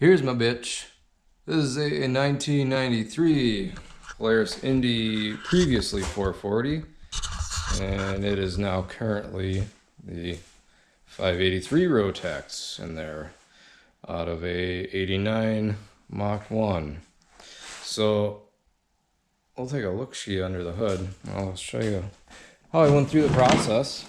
Here's my bitch. This is a 1993 Polaris Indy, previously 440, and it is now currently the 583 rotax in there out of a 89 Mach 1. So we'll take a look-see under the hood. I'll show you how I went through the process.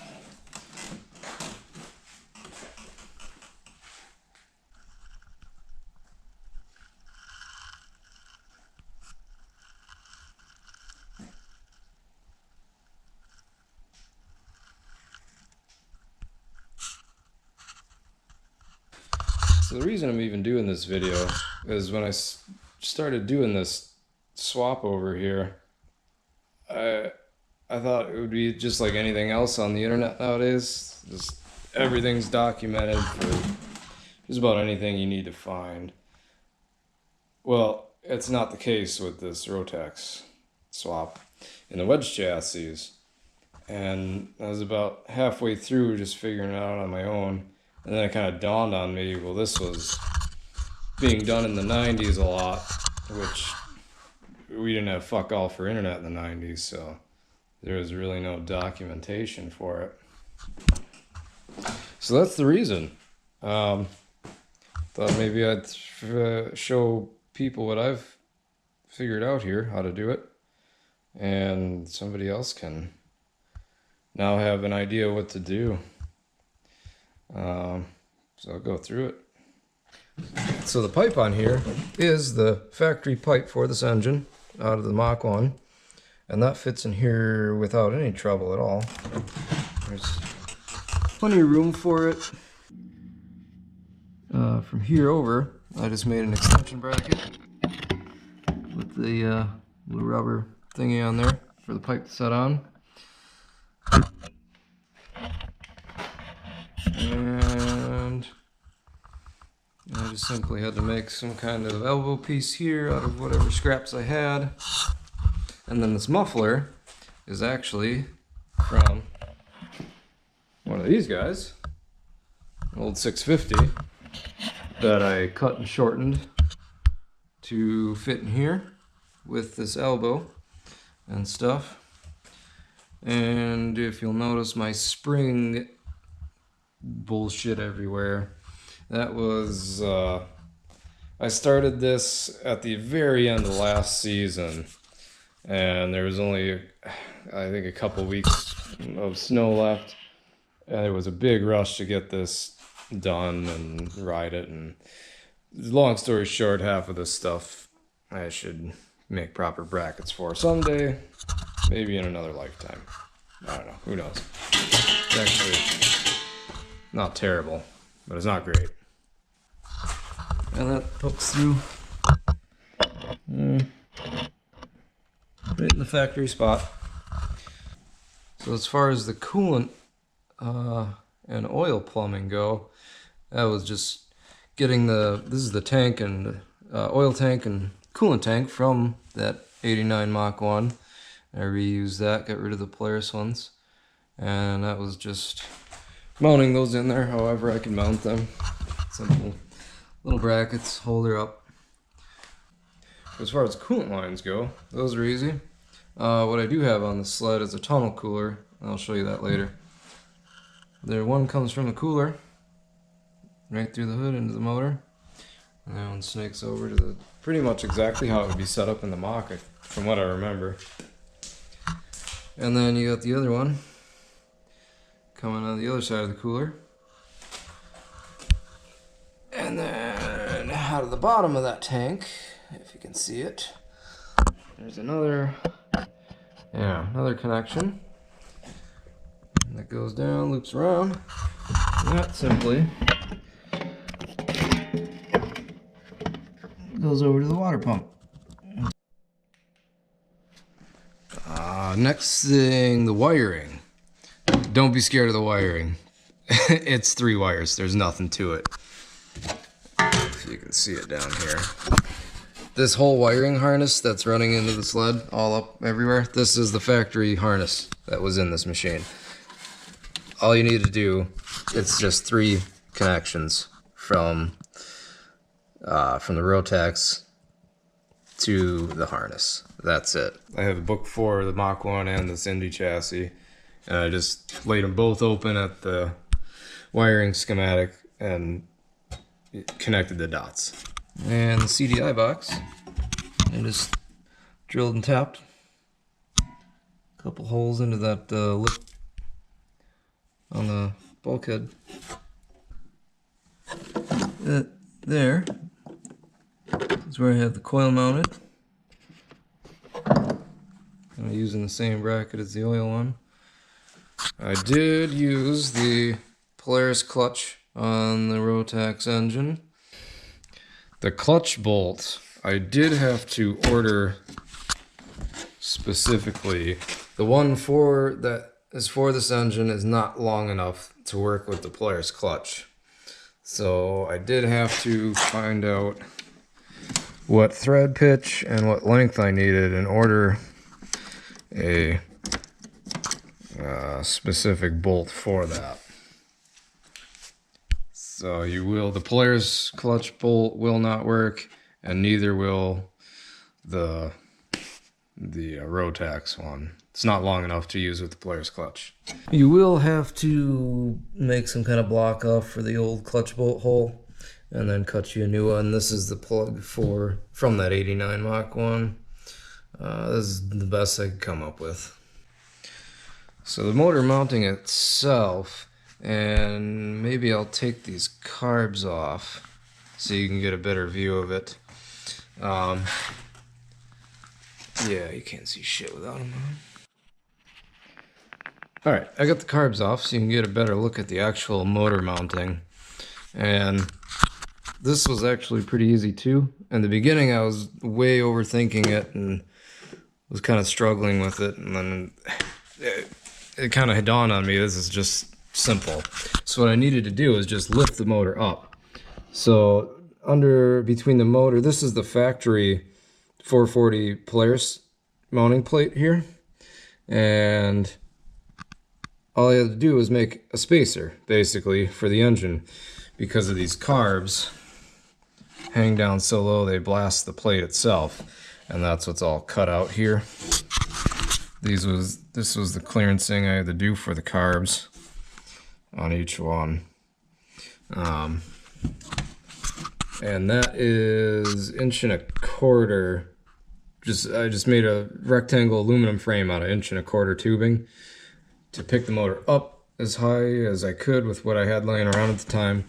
So the reason I'm even doing this video is when I started doing this swap over here, I thought it would be just like anything else on the internet nowadays. Just everything's documented for just about anything you need to find. Well, it's not the case with this rotax swap in the wedge chassis. And I was about halfway through just figuring it out on my own. And then it kind of dawned on me, well, this was being done in the 90s a lot, which we didn't have fuck all for internet in the 90s, so there was really no documentation for it. So that's the reason. Thought maybe I'd show people what I've figured out here, how to do it, and somebody else can now have an idea what to do. So I'll go through it. So the pipe on here is the factory pipe for this engine out of the Mach 1, and that fits in here without any trouble at all. There's plenty of room for it. From here over, I just made an extension bracket with the little rubber thingy on there for the pipe to set on. And I just simply had to make some kind of elbow piece here out of whatever scraps I had. And then this muffler is actually from one of these guys, an old 650, that I cut and shortened to fit in here with this elbow and stuff. And if you'll notice my spring bullshit everywhere, that was I started this at the very end of last season, and there was only I think a couple weeks of snow left, and it was a big rush to get this done and ride it. And long story short, half of this stuff I should make proper brackets for someday, maybe in another lifetime. I don't know, who knows. It's actually not terrible, but it's not great. And that hooks through right in the factory spot. So as far as the coolant and oil plumbing go, that was just getting this is the tank and oil tank and coolant tank from that 89 Mach 1. I reused that, got rid of the Polaris ones, and that was just mounting those in there however I can mount them. Simple little brackets, hold her up. As far as coolant lines go, those are easy. What I do have on the sled is a tunnel cooler, and I'll show you that later. There, one comes from the cooler, right through the hood into the motor, and that one snakes over to the pretty much exactly how it would be set up in the Mach, from what I remember. And then you got the other one coming on the other side of the cooler. And then out of the bottom of that tank, if you can see it, there's another connection. And that goes down, loops around, and that simply goes over to the water pump. Next thing, the wiring. Don't be scared of the wiring. It's 3 wires. There's nothing to it. If you can see it down here. This whole wiring harness that's running into the sled all up everywhere, this is the factory harness that was in this machine. All you need to do, it's just 3 connections from from the rotax to the harness. That's it. I have a book for the Mach 1 and this Indy chassis, and I just laid them both open at the wiring schematic and connected the dots. And the CDI box, I just drilled and tapped a couple holes into that lip on the bulkhead. There is where I have the coil mounted. I'm using the same bracket as the oil one. I did use the Polaris clutch on the Rotax engine. The clutch bolt, I did have to order specifically. The one that is for this engine is not long enough to work with the Polaris clutch. So I did have to find out what thread pitch and what length I needed and order a specific bolt for that. So the Polaris clutch bolt will not work, and neither will the Rotax one. It's not long enough to use with the Polaris clutch. You will have to make some kind of block off for the old clutch bolt hole and then cut you a new one. This is the plug from that 89 Mach 1. This is the best I could come up with. So the motor mounting itself, and maybe I'll take these carbs off so you can get a better view of it. Yeah, you can't see shit without them on. Alright, I got the carbs off so you can get a better look at the actual motor mounting. And this was actually pretty easy too. In the beginning I was way overthinking it and was kind of struggling with it, and then it kind of dawned on me this is just simple. So what I needed to do is just lift the motor up. So between the motor, this is the factory 440 Polaris mounting plate here, and all I had to do was make a spacer basically for the engine, because of these carbs hang down so low they blast the plate itself, and that's what's all cut out here. This was the clearancing I had to do for the carbs on each one. And that is 1.25 inches. I just made a rectangle aluminum frame out of 1.25 inch tubing to pick the motor up as high as I could with what I had laying around at the time.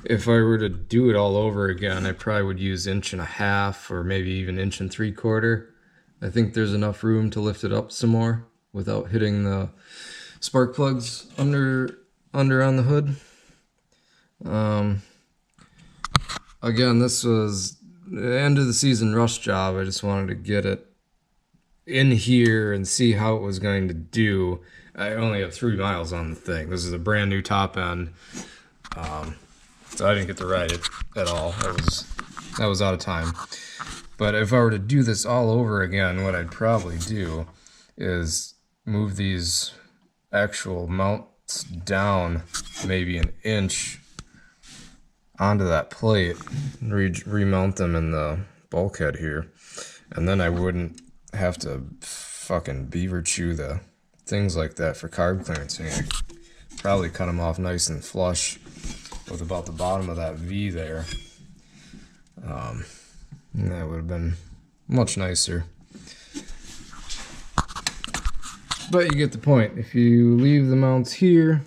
If I were to do it all over again, I probably would use 1.5 inches or maybe even 1.75 inches. I think there's enough room to lift it up some more without hitting the spark plugs under on the hood. Again, this was the end of the season rush job. I just wanted to get it in here and see how it was going to do. I only have 3 miles on the thing. This is a brand new top end. So I didn't get to ride it at all. That was out of time. But if I were to do this all over again, what I'd probably do is move these actual mounts down maybe 1 inch onto that plate, remount them in the bulkhead here, and then I wouldn't have to fucking beaver chew the things like that for carb clearancing. I'd probably cut them off nice and flush with about the bottom of that V there. And that would have been much nicer. But you get the point. If you leave the mounts here,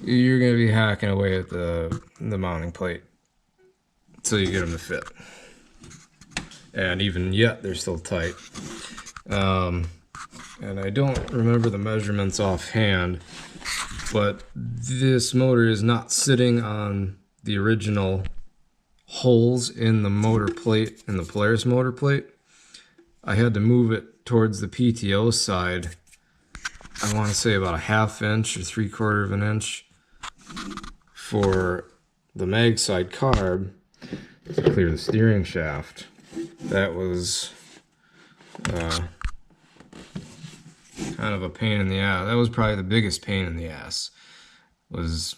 you're going to be hacking away at the mounting plate until you get them to fit. And even yet, they're still tight. And I don't remember the measurements offhand, but this motor is not sitting on the original holes in the motor plate, in the Polaris motor plate. I had to move it towards the PTO side. I want to say about 1/2 inch or 3/4 inch for the mag side carb to clear the steering shaft. That was kind of a pain in the ass. That was probably the biggest pain in the ass, was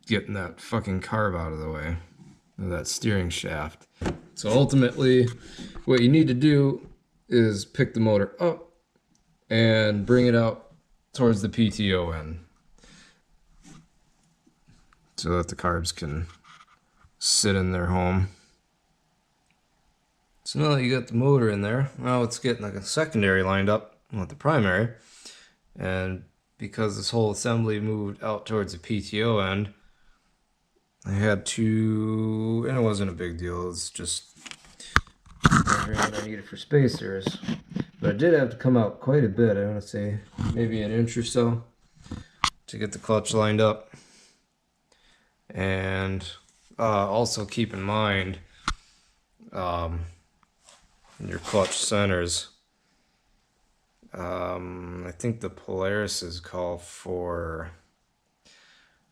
getting that fucking carb out of the way. of that steering shaft. So ultimately, what you need to do is pick the motor up and bring it out towards the PTO end so that the carbs can sit in their home. So now that you got the motor in there, now it's getting like a secondary lined up with the primary. And because this whole assembly moved out towards the PTO end, I had to, and it wasn't a big deal, it's just measuring what I needed for spacers. But I did have to come out quite a bit, I want to say maybe an inch or so, to get the clutch lined up. And also keep in mind your clutch centers. I think the Polaris call for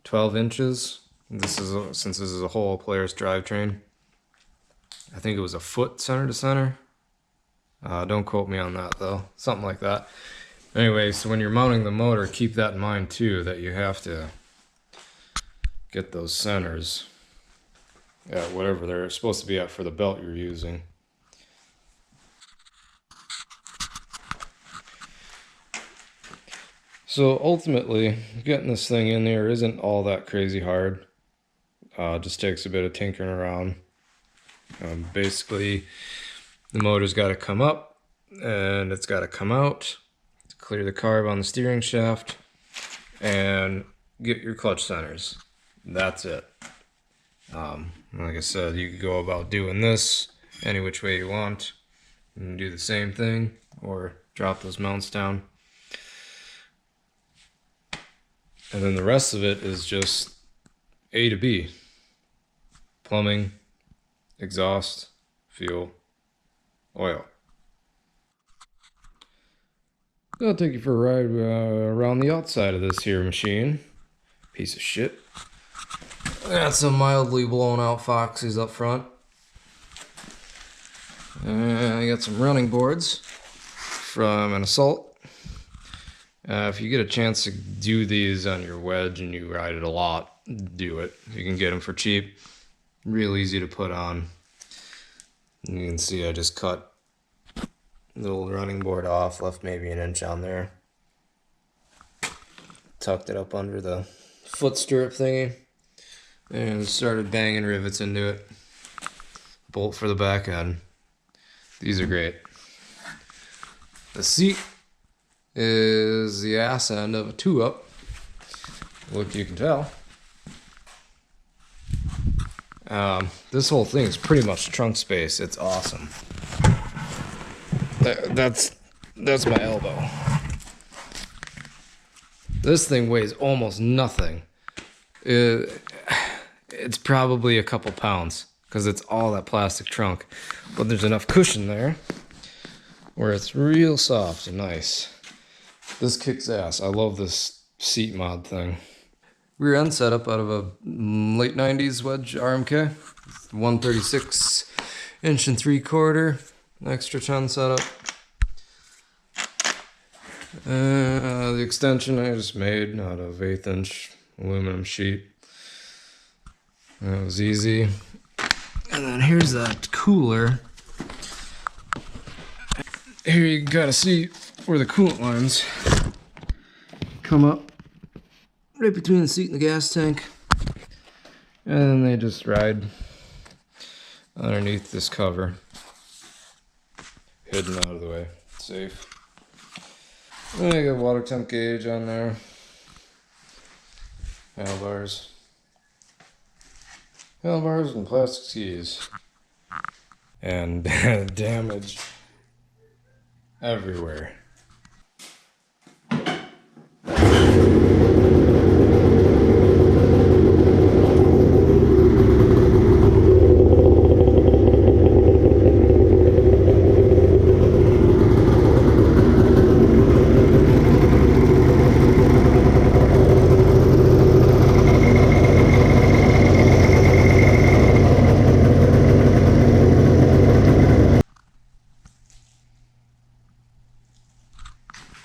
12 inches. Since this is a whole Polaris drivetrain. I think it was a foot center to center. Don't quote me on that though. Something like that. Anyway, so when you're mounting the motor, keep that in mind too, that you have to get those centers at whatever they're supposed to be at for the belt you're using. So ultimately, getting this thing in there isn't all that crazy hard. Just takes a bit of tinkering around. Basically, the motor's got to come up and it's got to come out to clear the carb on the steering shaft and get your clutch centers. That's it. Like I said, you could go about doing this any which way you want and do the same thing or drop those mounts down. And then the rest of it is just A to B. Plumbing, exhaust, fuel, oil. I'll take you for a ride around the outside of this here machine. Piece of shit. Got some mildly blown out Foxies up front. I got some running boards from an Assault. If you get a chance to do these on your wedge and you ride it a lot, do it. You can get them for cheap. Real easy to put on. You can see I just cut the little running board off, left maybe an inch on there. Tucked it up under the foot stirrup thingy and started banging rivets into it. Bolt for the back end. These are great. The seat is the ass end of a 2-up, what you can tell. This whole thing is pretty much trunk space. It's awesome. That's my elbow. This thing weighs almost nothing. It's probably a couple pounds because it's all that plastic trunk, but there's enough cushion there where it's real soft and nice. This kicks ass. I love this seat mod thing. Rear end setup out of a late 90s wedge RMK. 136 inch and 3/4 extra 10 setup. The extension I just made out of 1/8 inch aluminum sheet. That was easy. And then here's that cooler. Here you can kind of see where the coolant lines come up right between the seat and the gas tank, and then they just ride underneath this cover, hidden out of the way, safe. And I got a water temp gauge on there, handlebars and plastic skis, and damage everywhere.